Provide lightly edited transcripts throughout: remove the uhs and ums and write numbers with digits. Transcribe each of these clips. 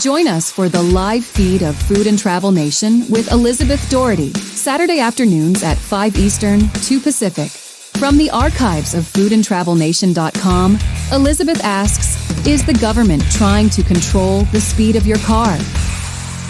Join us for the live feed of Food and Travel Nation with Elizabeth Doherty, Saturday afternoons at 5 Eastern, 2 Pacific. From the archives of foodandtravelnation.com, Elizabeth asks, is the government trying to control the speed of your car?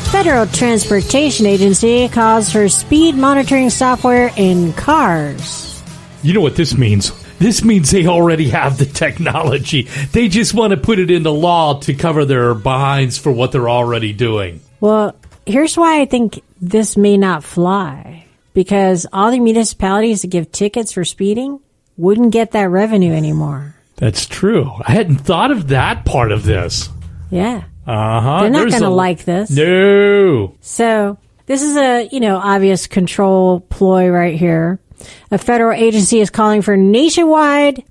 Federal Transportation Agency calls for speed monitoring software in cars. You know what this means? This means they already have the technology. They just want to put it into law to cover their behinds for what they're already doing. Well, here's why I think this may not fly. Because all the municipalities that give tickets for speeding wouldn't get that revenue anymore. That's true. I hadn't thought of that part of this. Yeah. Uh-huh. They're not going to like this. No. So this is a, obvious control ploy right here. A federal agency is calling for a nationwide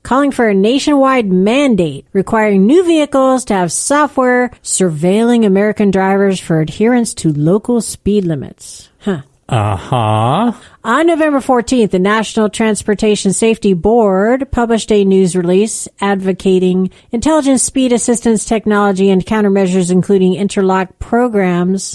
mandate requiring new vehicles to have software surveilling American drivers for adherence to local speed limits. Uh-huh. On November 14th, the National Transportation Safety Board published a news release advocating intelligent speed assistance technology and countermeasures, including interlock program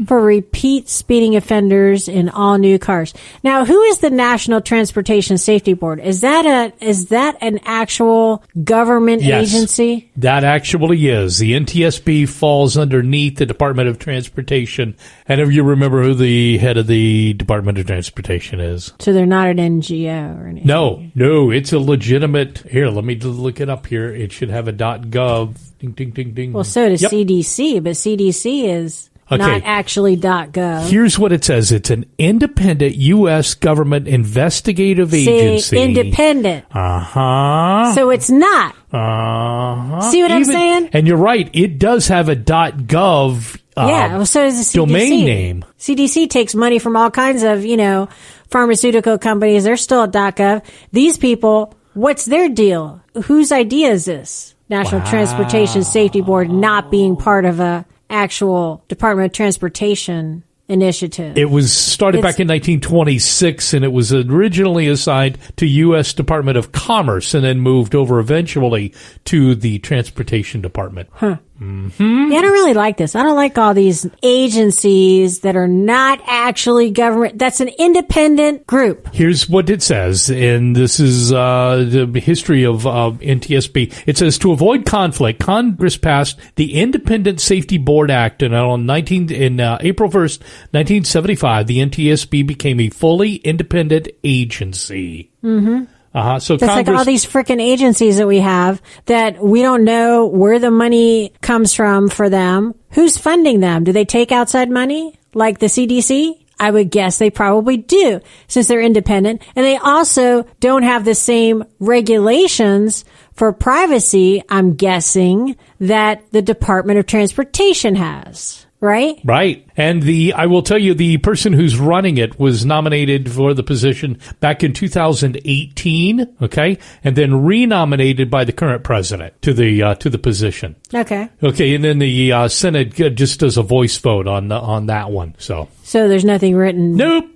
for repeat speeding offenders in all new cars. Now, who is the National Transportation Safety Board? Is that an actual government agency? That actually is. The NTSB falls underneath the Department of Transportation. And if you remember who the head of the Department of Transportation is. So they're not an NGO or anything? No, it's a legitimate. Here, let me look it up here. It should have a .gov. Ding, ding, ding, ding. Well, so does CDC, but CDC is not actually .gov. Here's what it says. It's an independent U.S. government investigative agency. Independent. Uh-huh. So it's not. Uh-huh. See what I'm saying? And you're right. It does have a .gov so does the CDC. Domain name. CDC takes money from all kinds of, pharmaceutical companies. They're still at .gov. These people, what's their deal? Whose idea is this? National Transportation Safety Board not being part of a actual Department of Transportation initiative. It was started back in 1926, and it was originally assigned to U.S. Department of Commerce and then moved over eventually to the Transportation Department. Mm-hmm. Yeah, I don't really like this. I don't like all these agencies that are not actually government. That's an independent group. Here's what it says, and this is the history of NTSB. It says, to avoid conflict, Congress passed the Independent Safety Board Act, and on April 1st, 1975, the NTSB became a fully independent agency. Mm-hmm. So that's Congress, like all these frickin' agencies that we have that we don't know where the money comes from for them. Who's funding them? Do they take outside money like the CDC? I would guess they probably do since they're independent. And they also don't have the same regulations for privacy, I'm guessing, that the Department of Transportation has. Right? Right. And I will tell you, the person who's running it was nominated for the position back in 2018, okay? And then renominated by the current president to the position. Okay. Okay, and then the Senate just does a voice vote on that one. So there's nothing written. Nope.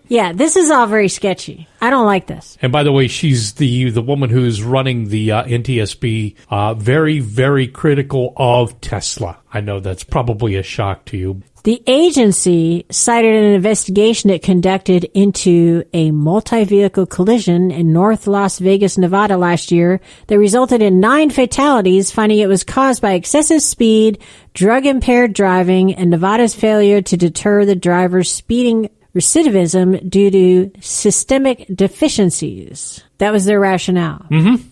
Yeah, this is all very sketchy. I don't like this. And by the way, she's the woman who's running the NTSB, very, very critical of Tesla. I know that's probably a shock to you. The agency cited an investigation it conducted into a multi-vehicle collision in North Las Vegas, Nevada last year that resulted in 9 fatalities, finding it was caused by excessive speed, drug-impaired driving, and Nevada's failure to deter the driver's speeding recidivism due to systemic deficiencies. That was their rationale. Mm-hmm.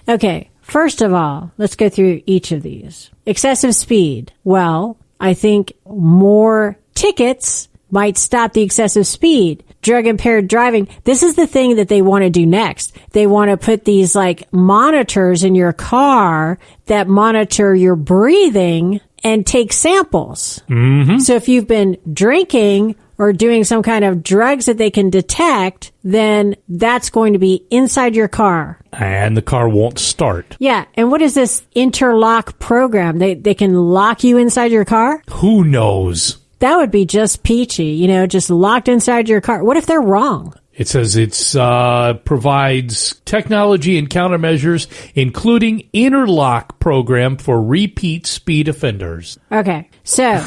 Okay, first of all, let's go through each of these. Excessive speed. Well, I think more tickets might stop the excessive speed. Drug-impaired driving. This is the thing that they want to do next. They want to put these like monitors in your car that monitor your breathing and take samples. Mm-hmm. So if you've been drinking or doing some kind of drugs that they can detect, then that's going to be inside your car. And the car won't start. Yeah. And what is this interlock program? They can lock you inside your car? Who knows? That would be just peachy, just locked inside your car. What if they're wrong? It says it's provides technology and countermeasures, including interlock program for repeat speed offenders. Okay, so,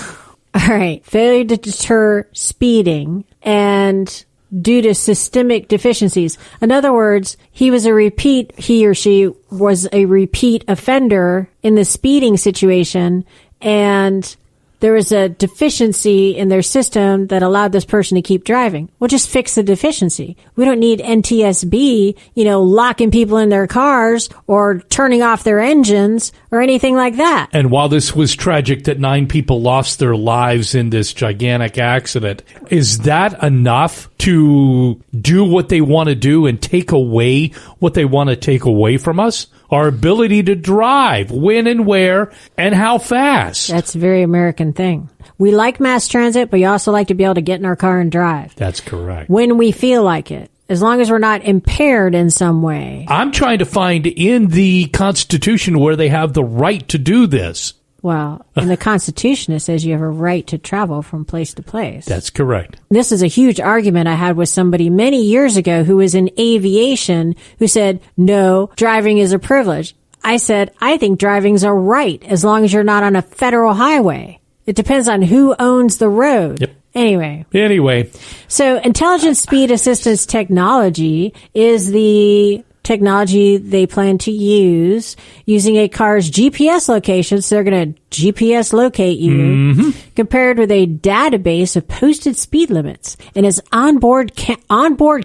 all right, failure to deter speeding and due to systemic deficiencies. In other words, he or she was a repeat offender in the speeding situation, and there was a deficiency in their system that allowed this person to keep driving. We'll just fix the deficiency. We don't need NTSB, locking people in their cars or turning off their engines or anything like that. And while this was tragic that 9 people lost their lives in this gigantic accident, is that enough to do what they want to do and take away what they want to take away from us? Our ability to drive, when and where, and how fast. That's a very American thing. We like mass transit, but we also like to be able to get in our car and drive. That's correct. When we feel like it, as long as we're not impaired in some way. I'm trying to find in the Constitution where they have the right to do this. Well, in the Constitution, it says you have a right to travel from place to place. That's correct. This is a huge argument I had with somebody many years ago who was in aviation who said, no, driving is a privilege. I said, I think driving's a right as long as you're not on a federal highway. It depends on who owns the road. Yep. Anyway. So intelligent speed assistance technology is the technology they plan to use using a car's GPS location. So they're going to GPS locate you compared with a database of posted speed limits and its onboard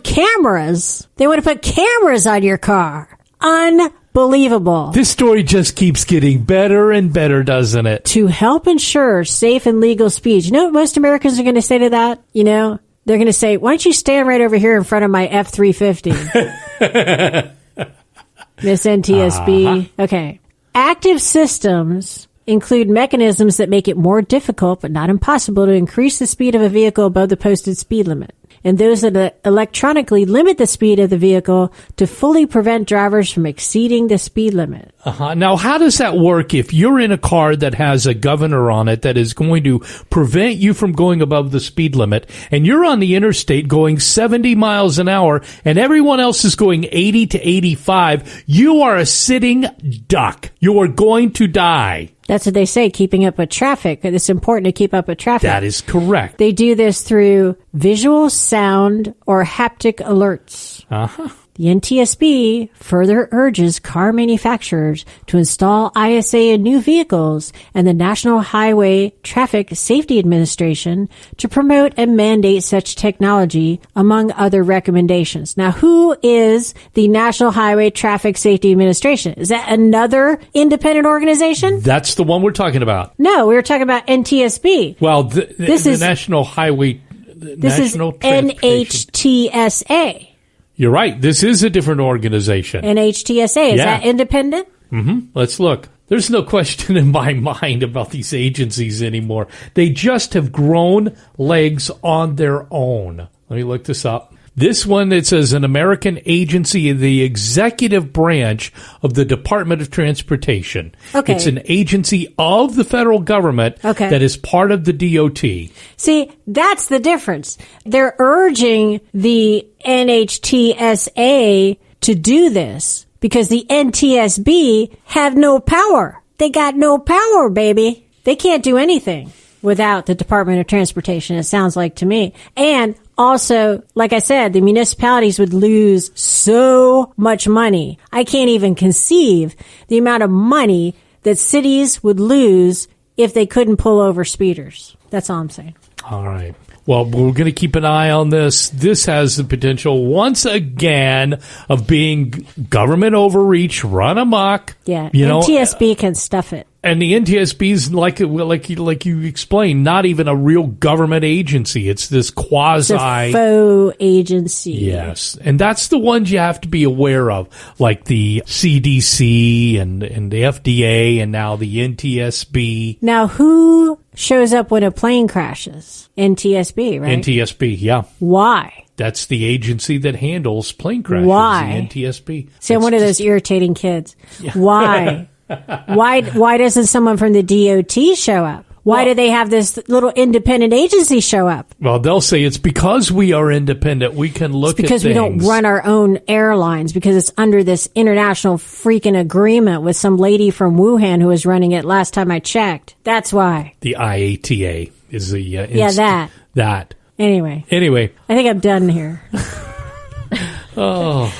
cameras. They want to put cameras on your car. Unbelievable. This story just keeps getting better and better, doesn't it? To help ensure safe and legal speeds. You know what most Americans are going to say to that? They're going to say, why don't you stand right over here in front of my F-350? Miss NTSB. Okay. Active systems include mechanisms that make it more difficult but not impossible to increase the speed of a vehicle above the posted speed limit, and those that electronically limit the speed of the vehicle to fully prevent drivers from exceeding the speed limit. Now, how does that work if you're in a car that has a governor on it that is going to prevent you from going above the speed limit, and you're on the interstate going 70 miles an hour, and everyone else is going 80 to 85, you are a sitting duck. You are going to die. That's what they say, keeping up with traffic. It's important to keep up with traffic. That is correct. They do this through visual, sound, or haptic alerts. The NTSB further urges car manufacturers to install ISA in new vehicles and the National Highway Traffic Safety Administration to promote and mandate such technology, among other recommendations. Now, who is the National Highway Traffic Safety Administration? Is that another independent organization? That's the one we're talking about. No, we were talking about NTSB. Well, this is National Highway... This National is NHTSA. You're right. This is a different organization. NHTSA. Is that independent? Let's look. There's no question in my mind about these agencies anymore. They just have grown legs on their own. Let me look this up. This one, it says an American agency in the executive branch of the Department of Transportation. Okay. It's an agency of the federal government that is part of the DOT. See, that's the difference. They're urging the NHTSA to do this because the NTSB have no power. They got no power, baby. They can't do anything without the Department of Transportation, it sounds like to me. And also, like I said, the municipalities would lose so much money. I can't even conceive the amount of money that cities would lose if they couldn't pull over speeders. That's all I'm saying. All right. Well, we're going to keep an eye on this. This has the potential, once again, of being government overreach, run amok. Yeah, NTSB can stuff it. And the NTSB is like you explained, not even a real government agency. It's this quasi... It's a faux agency. Yes. And that's the ones you have to be aware of, like the CDC and the FDA and now the NTSB. Now, who shows up when a plane crashes? NTSB, right? NTSB, yeah. Why? That's the agency that handles plane crashes. Why? The NTSB. See, I'm one of those irritating kids. Yeah. Why? Why doesn't someone from the DOT show up? Why do they have this little independent agency show up? Well, they'll say it's because we are independent. We can look at things. Because we don't run our own airlines, because it's under this international freaking agreement with some lady from Wuhan who was running it last time I checked. That's why. The IATA is the... That. Anyway. I think I'm done here. Oh.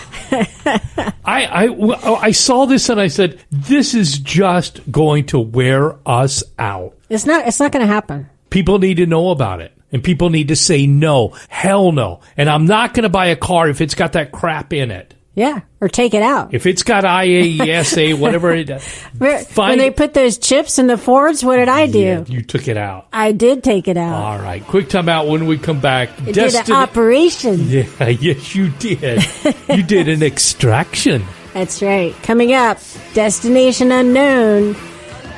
I saw this and I said, this is just going to wear us out. It's not going to happen. People need to know about it. And people need to say no. Hell no. And I'm not going to buy a car if it's got that crap in it. Yeah, or take it out. If it's got IAESA, whatever it does. When they put those chips in the Fords, what did I do? Yeah, you took it out. I did take it out. All right. Quick time out when we come back. It did an operation. Yeah, yes, you did. You did an extraction. That's right. Coming up, Destination Unknown.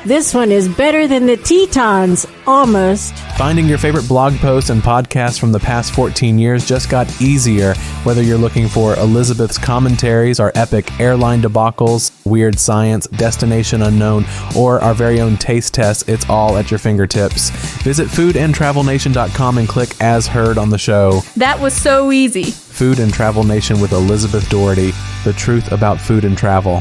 This one is better than the Tetons, almost. Finding your favorite blog posts and podcasts from the past 14 years just got easier. Whether you're looking for Elizabeth's commentaries, our epic airline debacles, weird science, Destination Unknown, or our very own taste tests, it's all at your fingertips. Visit foodandtravelnation.com and click As Heard on the show. That was so easy. Food and Travel Nation with Elizabeth Doherty. The truth about food and travel.